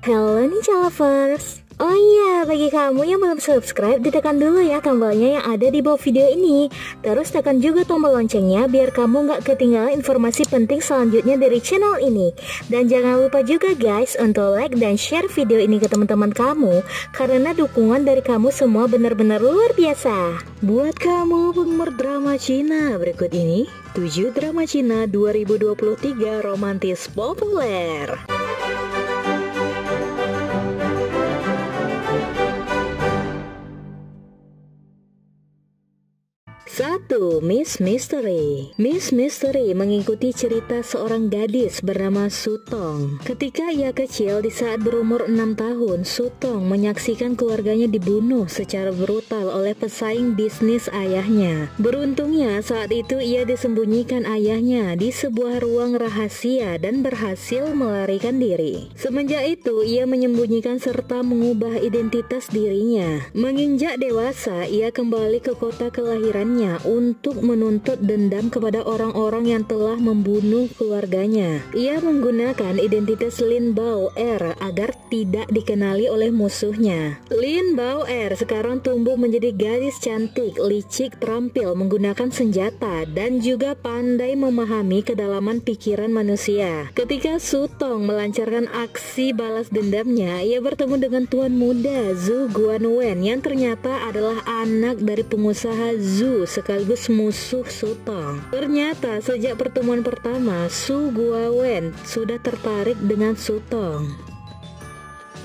Hello Ninja Lovers. Oh iya, bagi kamu yang belum subscribe, ditekan dulu ya tombolnya yang ada di bawah video ini. Terus tekan juga tombol loncengnya biar kamu gak ketinggalan informasi penting selanjutnya dari channel ini. Dan jangan lupa juga guys untuk like dan share video ini ke teman-teman kamu, karena dukungan dari kamu semua benar-benar luar biasa. Buat kamu penggemar drama Cina, berikut ini 7 drama Cina 2023 romantis populer. 1. Miss Mystery. Miss Mystery mengikuti cerita seorang gadis bernama Sutong. Ketika ia kecil, di saat berumur 6 tahun, Sutong menyaksikan keluarganya dibunuh secara brutal oleh pesaing bisnis ayahnya. Beruntungnya saat itu ia disembunyikan ayahnya di sebuah ruang rahasia dan berhasil melarikan diri. Semenjak itu ia menyembunyikan serta mengubah identitas dirinya. Menginjak dewasa, ia kembali ke kota kelahirannya untuk menuntut dendam kepada orang-orang yang telah membunuh keluarganya. Ia menggunakan identitas Lin Bao Er agar tidak dikenali oleh musuhnya. Lin Bao Er sekarang tumbuh menjadi gadis cantik, licik, terampil menggunakan senjata, dan juga pandai memahami kedalaman pikiran manusia. Ketika Sutong melancarkan aksi balas dendamnya, ia bertemu dengan tuan muda Zhu Guanwen yang ternyata adalah anak dari pengusaha Zhu sekaligus musuh Sutong. Ternyata sejak pertemuan pertama, Zhu Guanwen sudah tertarik dengan Sutong.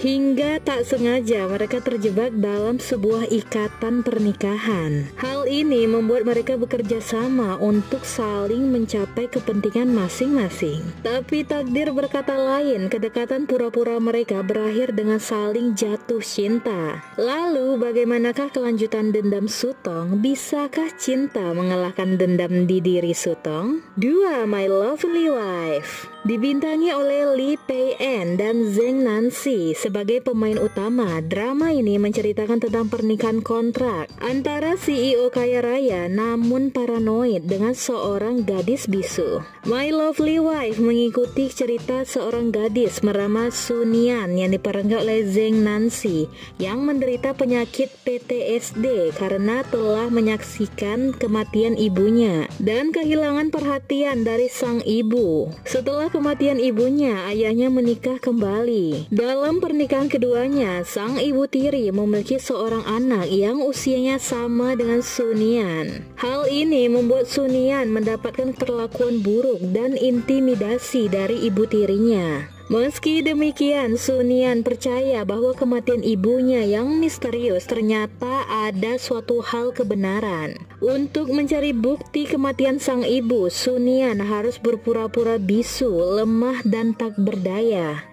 Hingga tak sengaja mereka terjebak dalam sebuah ikatan pernikahan. Hal ini membuat mereka bekerja sama untuk saling mencapai kepentingan masing-masing. Tapi takdir berkata lain, kedekatan pura-pura mereka berakhir dengan saling jatuh cinta. Lalu bagaimanakah kelanjutan dendam Sutong? Bisakah cinta mengalahkan dendam di diri Sutong? 2. My Lovely Wife. Dibintangi oleh Lee Pei-en dan Zheng Nanxi sebagai pemain utama, drama ini menceritakan tentang pernikahan kontrak antara CEO kaya raya namun paranoid dengan seorang gadis bisu. My Lovely Wife mengikuti cerita seorang gadis bernama Su Nian yang diperankan oleh Zheng Nanxi yang menderita penyakit PTSD karena telah menyaksikan kematian ibunya dan kehilangan perhatian dari sang ibu. Setelah kematian ibunya, ayahnya menikah kembali. Dalam pernikahan keduanya, sang ibu tiri memiliki seorang anak yang usianya sama dengan Su Nian. Hal ini membuat Su Nian mendapatkan perlakuan buruk dan intimidasi dari ibu tirinya. Meski demikian, Su Nian percaya bahwa kematian ibunya yang misterius ternyata ada suatu hal kebenaran. Untuk mencari bukti kematian sang ibu, Su Nian harus berpura-pura bisu, lemah dan tak berdaya.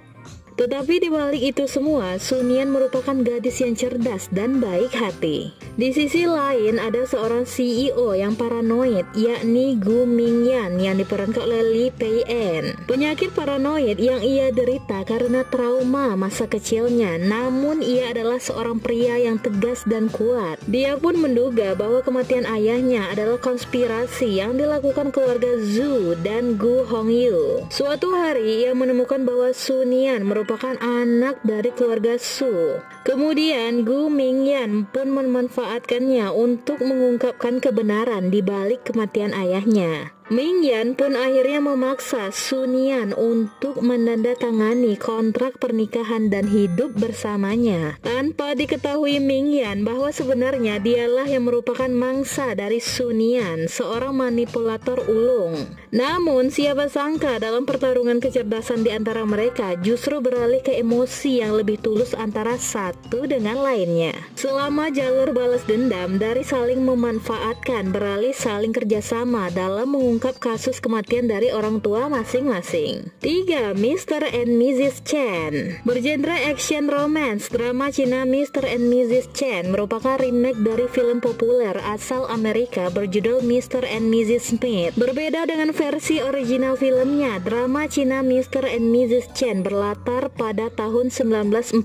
Tetapi di balik itu semua, Su Nian merupakan gadis yang cerdas dan baik hati. Di sisi lain, ada seorang CEO yang paranoid, yakni Gu Mingyan yang diperankan oleh Lee Pei-en. Penyakit paranoid yang ia derita karena trauma masa kecilnya, namun ia adalah seorang pria yang tegas dan kuat. Dia pun menduga bahwa kematian ayahnya adalah konspirasi yang dilakukan keluarga Zhu dan Gu Hongyu. Suatu hari, ia menemukan bahwa Su Nian merupakan anak dari keluarga Su. Kemudian Gu Mingyan pun memanfaatkannya untuk mengungkapkan kebenaran di balik kematian ayahnya. Mingyan pun akhirnya memaksa Su Nian untuk menandatangani kontrak pernikahan dan hidup bersamanya. Tanpa diketahui Mingyan bahwa sebenarnya dialah yang merupakan mangsa dari Su Nian, seorang manipulator ulung. Namun siapa sangka dalam pertarungan kecerdasan di antara mereka justru beralih ke emosi yang lebih tulus antara satu dengan lainnya. Selama jalur balas dendam dari saling memanfaatkan beralih saling kerjasama dalam mengungkap kasus kematian dari orang tua masing-masing. 3. Mr. and Mrs. Chen. Bergenre action romance, drama Cina Mr. and Mrs. Chen merupakan remake dari film populer asal Amerika berjudul Mr. and Mrs. Smith. Berbeda dengan versi original filmnya, drama Cina Mr. and Mrs. Chen berlatar pada tahun 1940,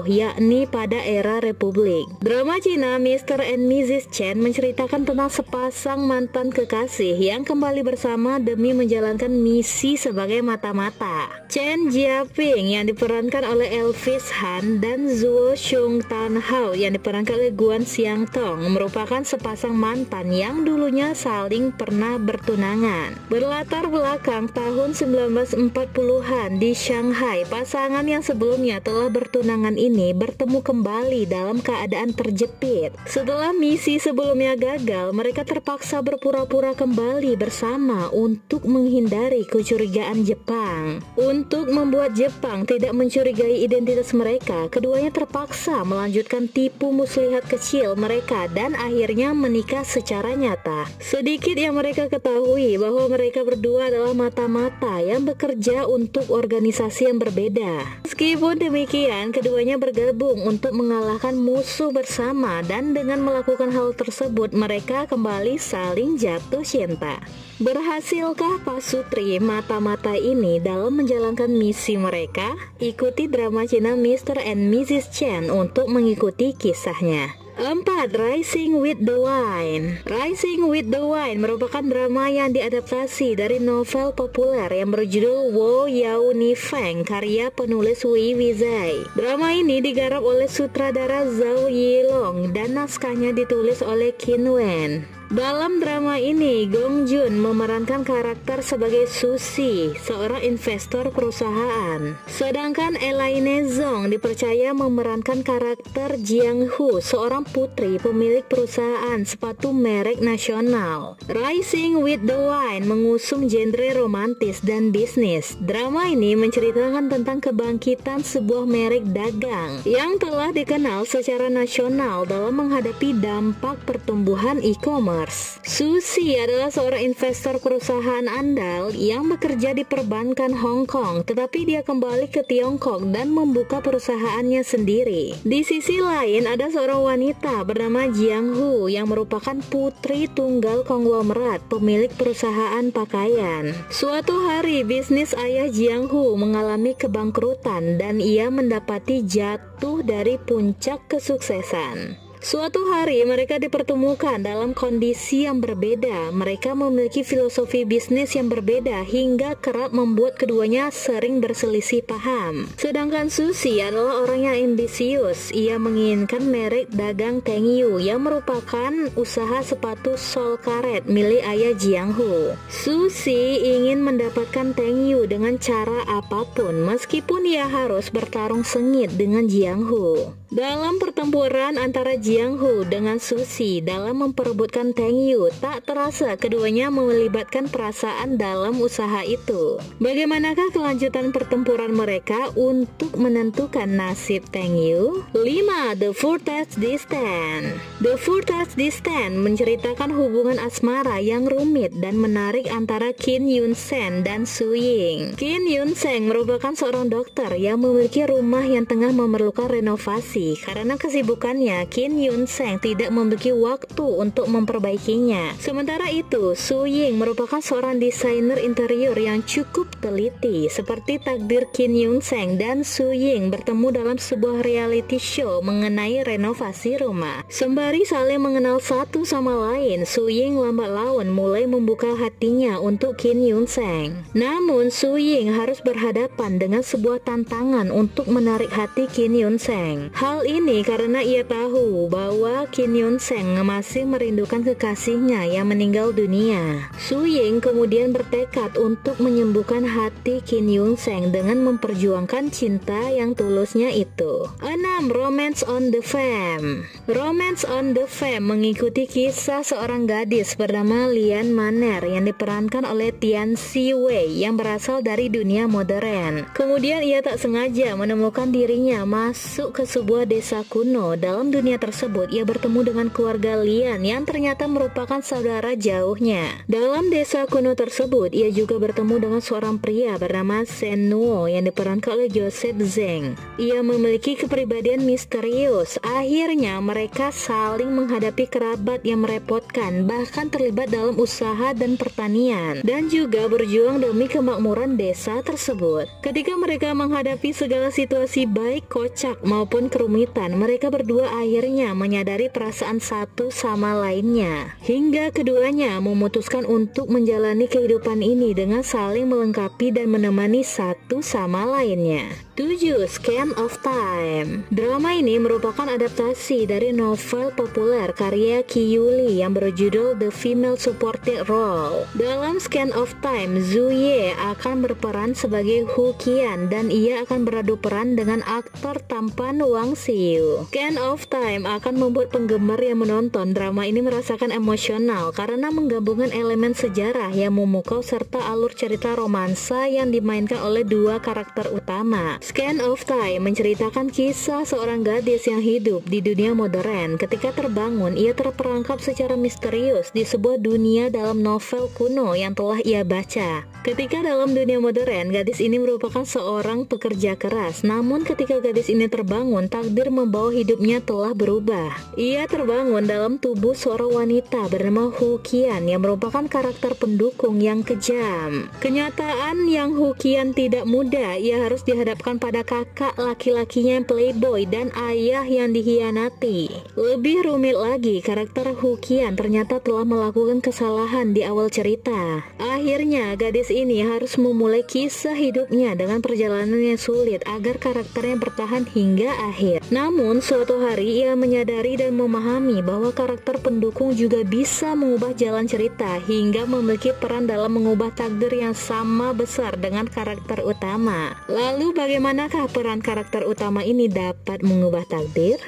yakni pada era Republik. Drama Cina Mr. and Mrs. Chen menceritakan tentang sepasang mantan kekasih yang kembali kembali bersama demi menjalankan misi sebagai mata-mata. Chen Jiaping yang diperankan oleh Elvis Han dan Zuo Xiong Tan Hao yang diperankan oleh Guan Xiangtong merupakan sepasang mantan yang dulunya saling pernah bertunangan. Berlatar belakang tahun 1940-an di Shanghai, pasangan yang sebelumnya telah bertunangan ini bertemu kembali dalam keadaan terjepit. Setelah misi sebelumnya gagal, mereka terpaksa berpura-pura kembali bersama untuk menghindari kecurigaan Jepang. Untuk membuat Jepang tidak mencurigai identitas mereka, keduanya terpaksa melanjutkan tipu muslihat kecil mereka dan akhirnya menikah secara nyata. Sedikit yang mereka ketahui bahwa mereka berdua adalah mata-mata yang bekerja untuk organisasi yang berbeda. Meskipun demikian, keduanya bergabung untuk mengalahkan musuh bersama dan dengan melakukan hal tersebut mereka kembali saling jatuh cinta. Berhasilkah pasutri mata-mata ini dalam menjalankan misi mereka? Ikuti drama Cina Mr. and Mrs. Chen untuk mengikuti kisahnya. 4. Rising with the Wind. Rising with the Wind merupakan drama yang diadaptasi dari novel populer yang berjudul Wo Yao Ni Feng karya penulis Wei Wizai. Drama ini digarap oleh sutradara Zhao Yilong dan naskahnya ditulis oleh Qin Wen. Dalam drama ini, Gong Jun memerankan karakter sebagai Susi, seorang investor perusahaan. Sedangkan Elaine Zong dipercaya memerankan karakter Jiang Hu, seorang putri pemilik perusahaan sepatu merek nasional. Rising with the Wind mengusung genre romantis dan bisnis. Drama ini menceritakan tentang kebangkitan sebuah merek dagang yang telah dikenal secara nasional dalam menghadapi dampak pertumbuhan e-commerce. Susi adalah seorang investor perusahaan andal yang bekerja di perbankan Hong Kong, tetapi dia kembali ke Tiongkok dan membuka perusahaannya sendiri. Di sisi lain, ada seorang wanita bernama Jiang Hu yang merupakan putri tunggal konglomerat pemilik perusahaan pakaian. Suatu hari, bisnis ayah Jiang Hu mengalami kebangkrutan dan ia mendapati jatuh dari puncak kesuksesan. Suatu hari mereka dipertemukan dalam kondisi yang berbeda. Mereka memiliki filosofi bisnis yang berbeda hingga kerap membuat keduanya sering berselisih paham. Sedangkan Susi adalah orang yang ambisius. Ia menginginkan merek dagang Teng Yu yang merupakan usaha sepatu sol karet milik ayah Jiang Hu. Susi ingin mendapatkan Teng Yu dengan cara apapun, meskipun ia harus bertarung sengit dengan Jiang Hu. Dalam pertempuran antara Jiang Hu dengan Susi dalam memperebutkan Teng Yu, tak terasa keduanya melibatkan perasaan dalam usaha itu. Bagaimanakah kelanjutan pertempuran mereka untuk menentukan nasib Teng Yu? 5. The Furthest Distance. The Furthest Distance menceritakan hubungan asmara yang rumit dan menarik antara Qin Yun Sen dan Su Ying. Qin Yun Sen merupakan seorang dokter yang memiliki rumah yang tengah memerlukan renovasi. Karena kesibukannya, Qin Yun Sen tidak memiliki waktu untuk memperbaikinya. Sementara itu, Su Ying merupakan seorang desainer interior yang cukup teliti. Seperti takdir Qin Yun Sen dan Su Ying bertemu dalam sebuah reality show mengenai renovasi rumah. Sembari saling mengenal satu sama lain, Su Ying lambat laun mulai membuka hatinya untuk Qin Yun Sen. Namun, Su Ying harus berhadapan dengan sebuah tantangan untuk menarik hati Qin Yun Sen. Hal ini karena ia tahu bahwa Qin Yun Sen masih merindukan kekasihnya yang meninggal dunia. Su Ying kemudian bertekad untuk menyembuhkan hati Qin Yun Sen dengan memperjuangkan cinta yang tulusnya itu. 6. Romance on the Fame. Romance on the Fame mengikuti kisah seorang gadis bernama Lian Maner yang diperankan oleh Tian Si Wei yang berasal dari dunia modern. Kemudian ia tak sengaja menemukan dirinya masuk ke sebuah desa kuno. Dalam dunia tersebut, ia bertemu dengan keluarga Lian yang ternyata merupakan saudara jauhnya. Dalam desa kuno tersebut, ia juga bertemu dengan seorang pria bernama Shen Nuo yang diperankan oleh Joseph Zheng. Ia memiliki kepribadian misterius. Akhirnya, mereka saling menghadapi kerabat yang merepotkan, bahkan terlibat dalam usaha dan pertanian, dan juga berjuang demi kemakmuran desa tersebut. Ketika mereka menghadapi segala situasi baik kocak maupun kerumitan kerumitan, mereka berdua akhirnya menyadari perasaan satu sama lainnya. Hingga keduanya memutuskan untuk menjalani kehidupan ini dengan saling melengkapi dan menemani satu sama lainnya. 7. Scan of Time. Drama ini merupakan adaptasi dari novel populer karya Kiyuli yang berjudul The Female Supporting Role. Dalam Scan of Time, Zhu Ye akan berperan sebagai Hu Qian dan ia akan beradu peran dengan aktor tampan Wang Xiu. Scan of Time akan membuat penggemar yang menonton drama ini merasakan emosional karena menggabungkan elemen sejarah yang memukau serta alur cerita romansa yang dimainkan oleh dua karakter utama. Scan of Time menceritakan kisah seorang gadis yang hidup di dunia modern. Ketika terbangun, ia terperangkap secara misterius di sebuah dunia dalam novel kuno yang telah ia baca. Ketika dalam dunia modern, gadis ini merupakan seorang pekerja keras. Namun ketika gadis ini terbangun, takdir membawa hidupnya telah berubah. Ia terbangun dalam tubuh seorang wanita bernama Hu Qian yang merupakan karakter pendukung yang kejam. Kenyataan yang Hu Qian tidak mudah, ia harus dihadapkan pada kakak laki-lakinya yang playboy dan ayah yang dikhianati. Lebih rumit lagi, karakter Hu Qian ternyata telah melakukan kesalahan di awal cerita. Akhirnya, gadis ini harus memulai kisah hidupnya dengan perjalanan yang sulit agar karakternya bertahan hingga akhir. Namun, suatu hari ia menyadari dan memahami bahwa karakter pendukung juga bisa mengubah jalan cerita hingga memiliki peran dalam mengubah takdir yang sama besar dengan karakter utama. Lalu bagaimanakah peran karakter utama ini dapat mengubah takdir?